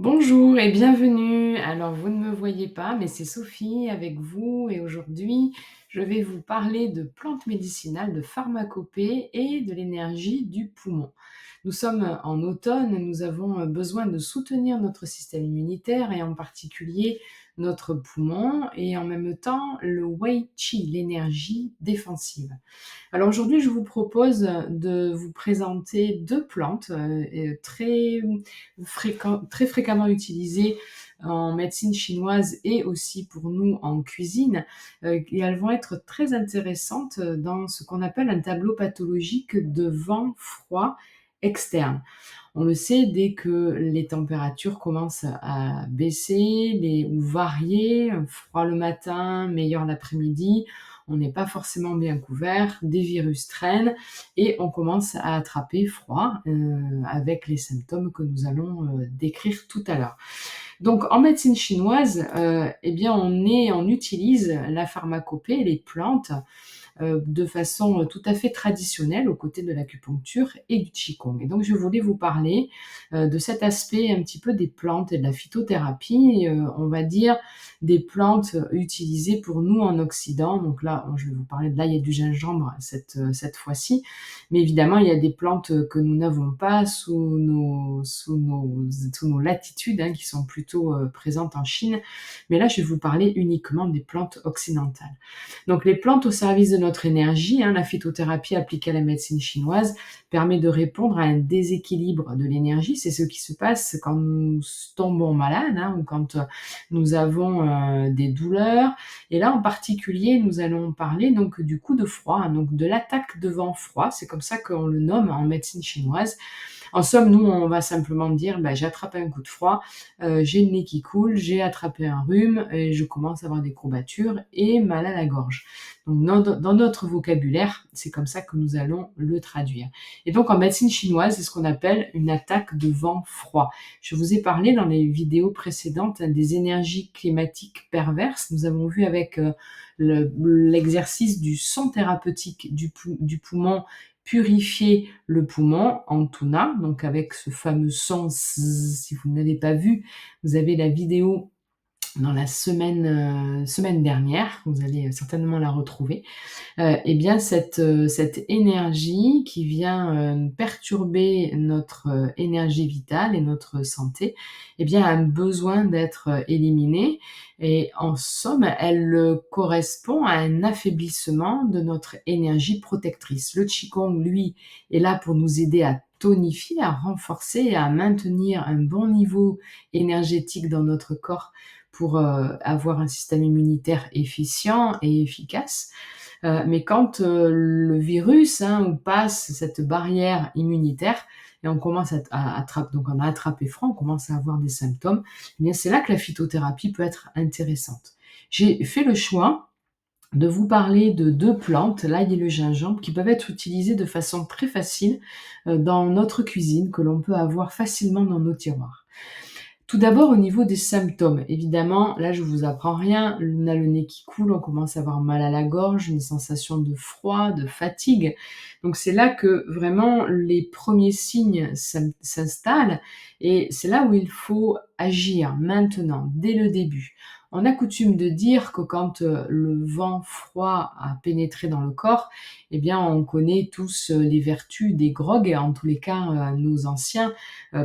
Bonjour et bienvenue. Alors, vous ne me voyez pas, mais c'est Sophie avec vous et aujourd'hui, je vais vous parler de plantes médicinales, de pharmacopée et de l'énergie du poumon. Nous sommes en automne, nous avons besoin de soutenir notre système immunitaire et en particulier notre poumon et en même temps le Wei Qi, l'énergie défensive. Alors aujourd'hui, je vous propose de vous présenter 2 plantes, très fréquemment utilisées en médecine chinoise et aussi pour nous en cuisine, et elles vont être très intéressantes, dans ce qu'on appelle un tableau pathologique de vent froid externe. On le sait, dès que les températures commencent à baisser ou varier, froid le matin, meilleur l'après-midi, on n'est pas forcément bien couvert, des virus traînent et on commence à attraper froid, avec les symptômes que nous allons, décrire tout à l'heure. Donc en médecine chinoise, eh bien on utilise la pharmacopée, les plantes, de façon tout à fait traditionnelle aux côtés de l'acupuncture et du qigong. Et donc je voulais vous parler, de cet aspect un petit peu des plantes et de la phytothérapie, on va dire des plantes utilisées pour nous en Occident. Donc là, je vais vous parler de l'ail et du gingembre cette fois-ci. Mais évidemment, il y a des plantes, que nous n'avons pas sous nos latitudes, hein, qui sont plutôt, présentes en Chine. Mais là, je vais vous parler uniquement des plantes occidentales. Donc les plantes au service de notre énergie, hein, la phytothérapie appliquée à la médecine chinoise permet de répondre à un déséquilibre de l'énergie. C'est ce qui se passe quand nous tombons malades, hein, ou quand nous avons des douleurs. Et là en particulier, nous allons parler donc du coup de froid, hein, donc de l'attaque de vent froid. C'est comme ça qu'on le nomme en médecine chinoise. En somme, nous, on va simplement dire: «Bah, j'ai attrapé un coup de froid, j'ai le nez qui coule, j'ai attrapé un rhume et je commence à avoir des courbatures et mal à la gorge». Donc dans notre vocabulaire, c'est comme ça que nous allons le traduire. Et donc en médecine chinoise, c'est ce qu'on appelle une attaque de vent froid. Je vous ai parlé dans les vidéos précédentes, hein, des énergies climatiques perverses. Nous avons vu avec, l'exercice du son thérapeutique du poumon, purifier le poumon en tuna, donc avec ce fameux son zzz. Si vous ne l'avez pas vu, vous avez la vidéo dans la semaine dernière, vous allez certainement la retrouver. Et bien cette énergie qui vient, perturber notre, énergie vitale et notre santé, eh bien a besoin d'être, éliminée et en somme, elle, correspond à un affaiblissement de notre énergie protectrice. Le qigong, lui, est là pour nous aider à tonifier, à renforcer et à maintenir un bon niveau énergétique dans notre corps pour, avoir un système immunitaire efficient et efficace. Mais quand, le virus, hein, on passe cette barrière immunitaire et on commence donc on a attrapé froid, on commence à avoir des symptômes, eh bien c'est là que la phytothérapie peut être intéressante. J'ai fait le choix de vous parler de 2 plantes, l'ail et le gingembre, qui peuvent être utilisées de façon très facile, dans notre cuisine, que l'on peut avoir facilement dans nos tiroirs. Tout d'abord au niveau des symptômes, évidemment, là je vous apprends rien, on a le nez qui coule, on commence à avoir mal à la gorge, une sensation de froid, de fatigue. Donc c'est là que vraiment les premiers signes s'installent et c'est là où il faut agir maintenant, dès le début. On a coutume de dire que quand, le vent froid a pénétré dans le corps, eh bien on connaît tous, les vertus des grogs, en tous les cas, nos anciens,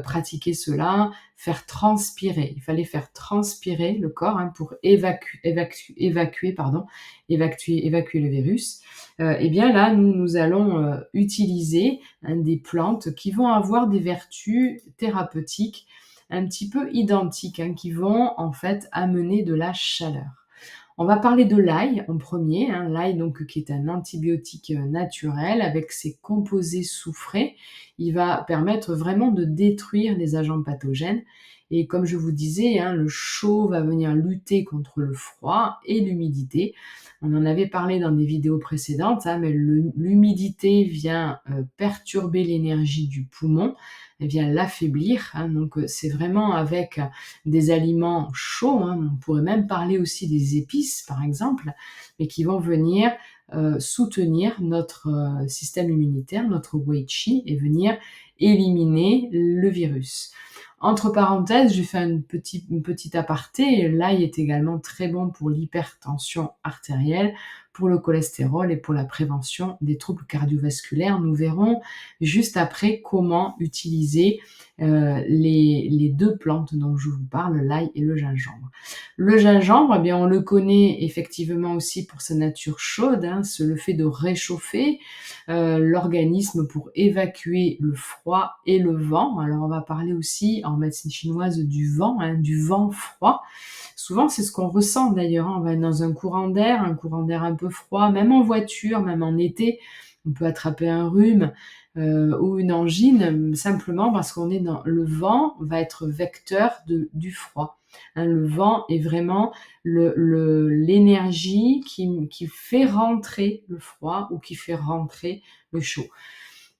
pratiquaient cela, faire transpirer. Il fallait faire transpirer le corps, hein, pour évacuer le virus. Et bien là, nous allons, utiliser, hein, des plantes qui vont avoir des vertus thérapeutiques un petit peu identiques, hein, qui vont en fait amener de la chaleur. On va parler de l'ail en premier, hein, l'ail donc qui est un antibiotique, naturel avec ses composés soufrés. Il va permettre vraiment de détruire les agents pathogènes et comme je vous disais, hein, le chaud va venir lutter contre le froid et l'humidité. On en avait parlé dans des vidéos précédentes, hein, mais l'humidité vient, perturber l'énergie du poumon, elle vient l'affaiblir, hein, donc c'est vraiment avec des aliments chauds, hein, on pourrait même parler aussi des épices par exemple, mais qui vont venir, soutenir notre, système immunitaire, notre Wei Qi et venir éliminer le virus. Entre parenthèses, j'ai fait une petite aparté, l'ail est également très bon pour l'hypertension artérielle, pour le cholestérol et pour la prévention des troubles cardiovasculaires. Nous verrons juste après comment utiliser les 2 plantes dont je vous parle, l'ail et le gingembre. Le gingembre, eh bien, on le connaît effectivement aussi pour sa nature chaude, hein, c'est le fait de réchauffer l'organisme pour évacuer le froid et le vent. Alors on va parler aussi en médecine chinoise du vent, hein, du vent froid. Souvent c'est ce qu'on ressent d'ailleurs, hein, on va être dans un courant d'air un peu froid, même en voiture, même en été, on peut attraper un rhume ou une angine, simplement parce qu'on est dans le vent va être vecteur du froid. Hein, le vent est vraiment l'énergie qui fait rentrer le froid ou qui fait rentrer le chaud.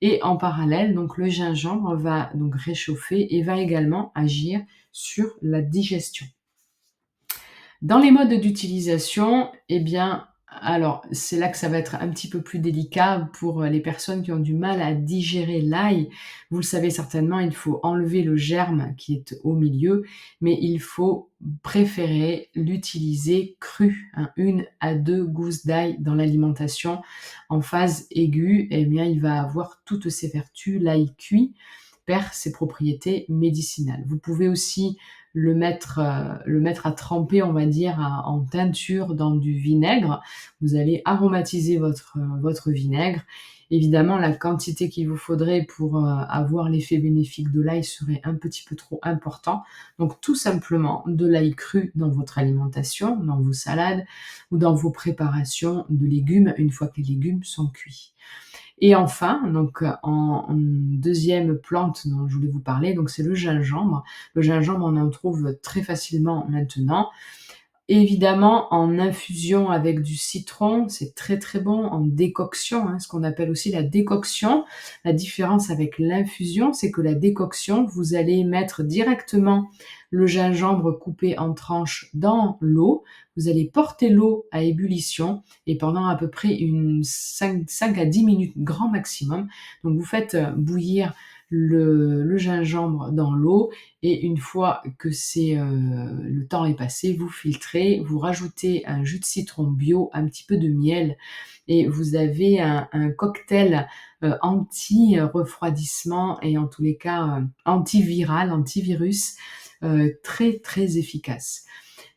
Et en parallèle, donc le gingembre va donc réchauffer et va également agir sur la digestion. Dans les modes d'utilisation, eh bien, alors c'est là que ça va être un petit peu plus délicat pour les personnes qui ont du mal à digérer l'ail. Vous le savez certainement, il faut enlever le germe qui est au milieu, mais il faut préférer l'utiliser cru, hein, 1 à 2 gousses d'ail dans l'alimentation. En phase aiguë, eh bien, il va avoir toutes ses vertus. L'ail cuit perd ses propriétés médicinales. Vous pouvez aussi le mettre à tremper, on va dire, en teinture dans du vinaigre. Vous allez aromatiser votre vinaigre. Évidemment, la quantité qu'il vous faudrait pour avoir l'effet bénéfique de l'ail serait un petit peu trop important. Donc tout simplement de l'ail cru dans votre alimentation, dans vos salades ou dans vos préparations de légumes une fois que les légumes sont cuits. Et enfin, donc en 2e plante dont je voulais vous parler, donc c'est le gingembre. Le gingembre, on en trouve très facilement maintenant. Évidemment, en infusion avec du citron, c'est très, très bon. En décoction, hein, ce qu'on appelle aussi la décoction. La différence avec l'infusion, c'est que la décoction, vous allez mettre directement le gingembre coupé en tranches dans l'eau. Vous allez porter l'eau à ébullition et pendant à peu près 5 à 10 minutes grand maximum. Donc vous faites bouillir le gingembre dans l'eau et une fois que le temps est passé, vous filtrez, vous rajoutez un jus de citron bio, un petit peu de miel et vous avez un cocktail anti-refroidissement et en tous les cas antiviral, antivirus, très très efficace.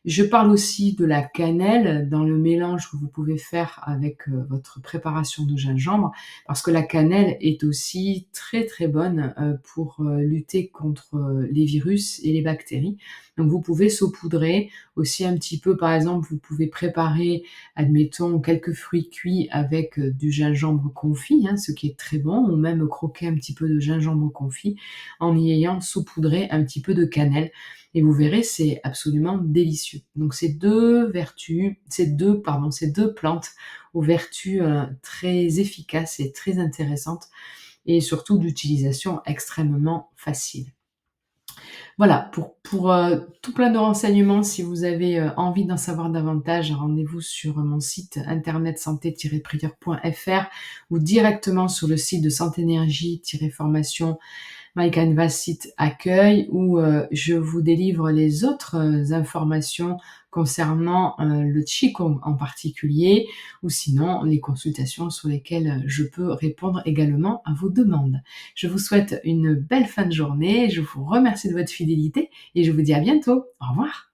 Je parle aussi de la cannelle dans le mélange que vous pouvez faire avec votre préparation de gingembre, parce que la cannelle est aussi très très bonne pour lutter contre les virus et les bactéries. Donc vous pouvez saupoudrer aussi un petit peu, par exemple, vous pouvez préparer, admettons, quelques fruits cuits avec du gingembre confit, hein, ce qui est très bon, ou même croquer un petit peu de gingembre confit en y ayant saupoudré un petit peu de cannelle. Et vous verrez, c'est absolument délicieux. Donc ces deux plantes aux vertus très efficaces et très intéressantes et surtout d'utilisation extrêmement facile. Voilà, pour tout plein de renseignements, si vous avez envie d'en savoir davantage, rendez-vous sur mon site internet santé-prieur.fr ou directement sur le site de Santé Énergie-formation My Canvas site accueil où je vous délivre les autres informations concernant le Qigong en particulier ou sinon les consultations sur lesquelles je peux répondre également à vos demandes. Je vous souhaite une belle fin de journée, je vous remercie de votre fidélité et je vous dis à bientôt. Au revoir.